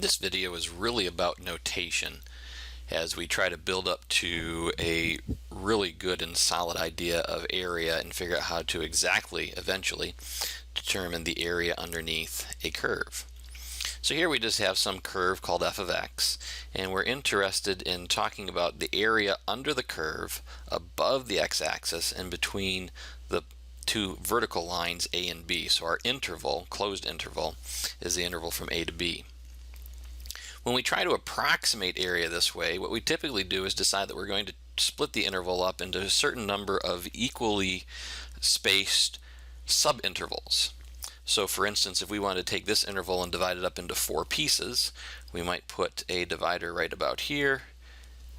This video is really about notation as we try to build up to a really good and solid idea of area and figure out how to exactly, eventually, determine the area underneath a curve. So here we just have some curve called f of x, and we're interested in talking about the area under the curve above the x-axis and between the two vertical lines a and b. So our interval, closed interval, is the interval from a to b. When we try to approximate area this way, what we typically do is decide that we're going to split the interval up into a certain number of equally spaced subintervals. So for instance, if we want to take this interval and divide it up into 4 pieces, we might put a divider right about here,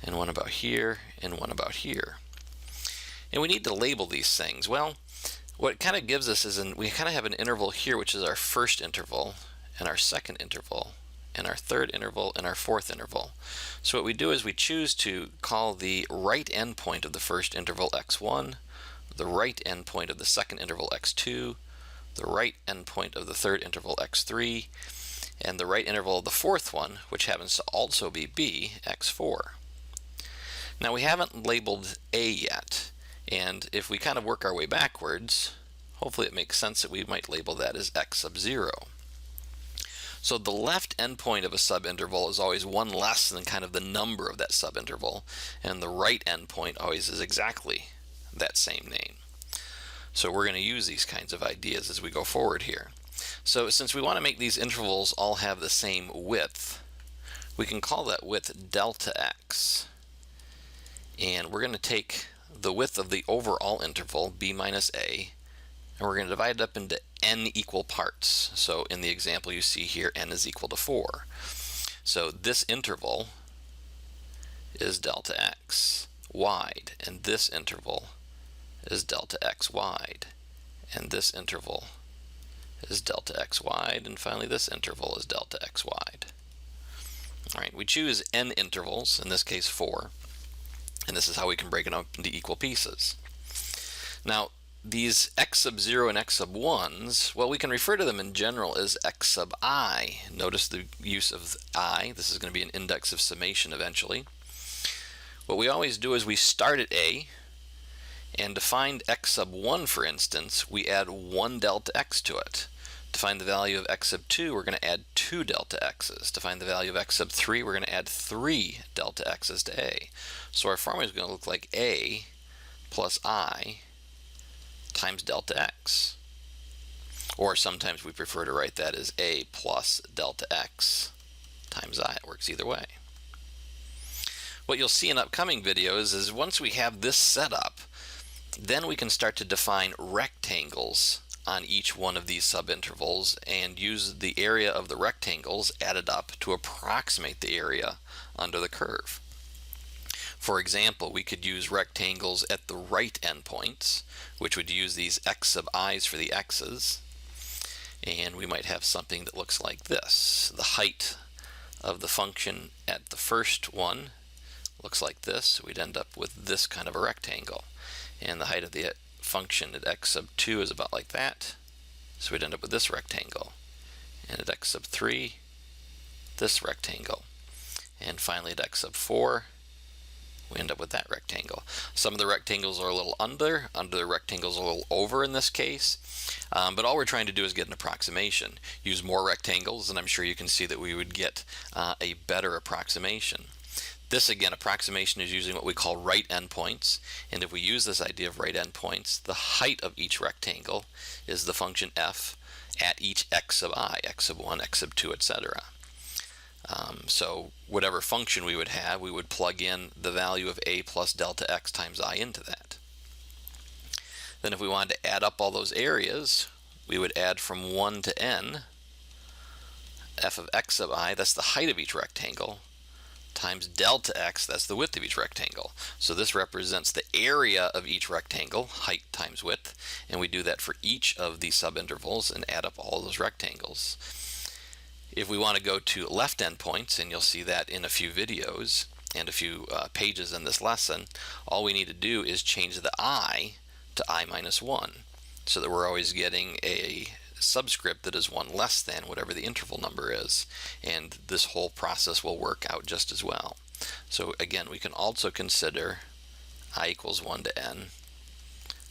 and one about here, and one about here. And we need to label these things. Well, what it kind of gives us is we kind of have an interval here, which is our first interval, and our second interval, and our third interval, and our fourth interval. So what we do is we choose to call the right endpoint of the first interval x1, the right endpoint of the second interval x2, the right endpoint of the third interval x3, and the right interval of the fourth one, which happens to also be b, x4. Now we haven't labeled a yet, and if we kind of work our way backwards, hopefully it makes sense that we might label that as x sub 0. So the left endpoint of a subinterval is always one less than kind of the number of that subinterval, and the right endpoint always is exactly that same name. So we're going to use these kinds of ideas as we go forward here. So since we want to make these intervals all have the same width, we can call that width delta x. And we're going to take the width of the overall interval, b minus a, and we're going to divide it up into n equal parts. So in the example you see here, n is equal to 4. So this interval is delta x wide, and this interval is delta x wide, and this interval is delta x wide, and finally this interval is delta x wide. All right, we choose n intervals, in this case 4, and this is how we can break it up into equal pieces. Now, these x sub 0 and x sub 1s, well, we can refer to them in general as x sub I. Notice the use of I. This is going to be an index of summation eventually. What we always do is we start at a, and to find x sub 1, for instance, we add 1 delta x to it. To find the value of x sub 2, we're going to add 2 delta x's. To find the value of x sub 3, we're going to add 3 delta x's to a. So our formula is going to look like a plus I times delta x. Or sometimes we prefer to write that as a plus delta x times I. It works either way. What you'll see in upcoming videos is once we have this set up, then we can start to define rectangles on each one of these subintervals and use the area of the rectangles added up to approximate the area under the curve. For example, we could use rectangles at the right endpoints, which would use these x sub i's for the x's, and we might have something that looks like this. The height of the function at the first one looks like this. We'd end up with this kind of a rectangle. And the height of the function at x sub 2 is about like that, so we'd end up with this rectangle. And at x sub 3, this rectangle. And finally at x sub 4, we end up with that rectangle. Some of the rectangles are a little under the rectangles are a little over in this case, but all we're trying to do is get an approximation. Use more rectangles, and I'm sure you can see that we would get a better approximation. This, again, approximation is using what we call right endpoints, and if we use this idea of right endpoints, the height of each rectangle is the function f at each x sub I, x sub 1, x sub 2, etc. So whatever function we would have, we would plug in the value of a plus delta x times I into that. Then if we wanted to add up all those areas, we would add from 1 to n, f of x sub I, that's the height of each rectangle, times delta x, that's the width of each rectangle. So this represents the area of each rectangle, height times width, and we do that for each of these subintervals and add up all those rectangles. If we want to go to left endpoints, and you'll see that in a few videos and a few pages in this lesson, all we need to do is change the I to I minus 1, so that we're always getting a subscript that is 1 less than whatever the interval number is, and this whole process will work out just as well. So again, we can also consider I equals 1 to n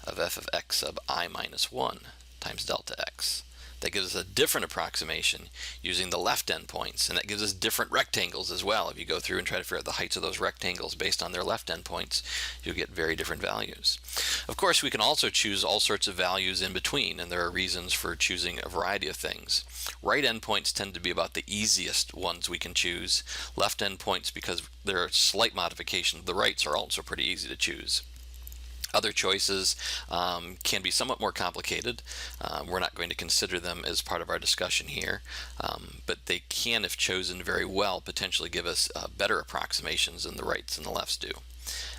of f of x sub I minus 1 times delta x. That gives us a different approximation using the left endpoints, and that gives us different rectangles as well. If you go through and try to figure out the heights of those rectangles based on their left endpoints, you'll get very different values. Of course, we can also choose all sorts of values in between, and there are reasons for choosing a variety of things. Right endpoints tend to be about the easiest ones we can choose. Left endpoints, because there are slight modifications, the rights are also pretty easy to choose. Other choices can be somewhat more complicated. We're not going to consider them as part of our discussion here, but they can, if chosen very well, potentially give us better approximations than the rights and the lefts do.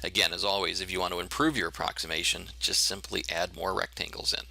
Again, as always, if you want to improve your approximation, just simply add more rectangles in.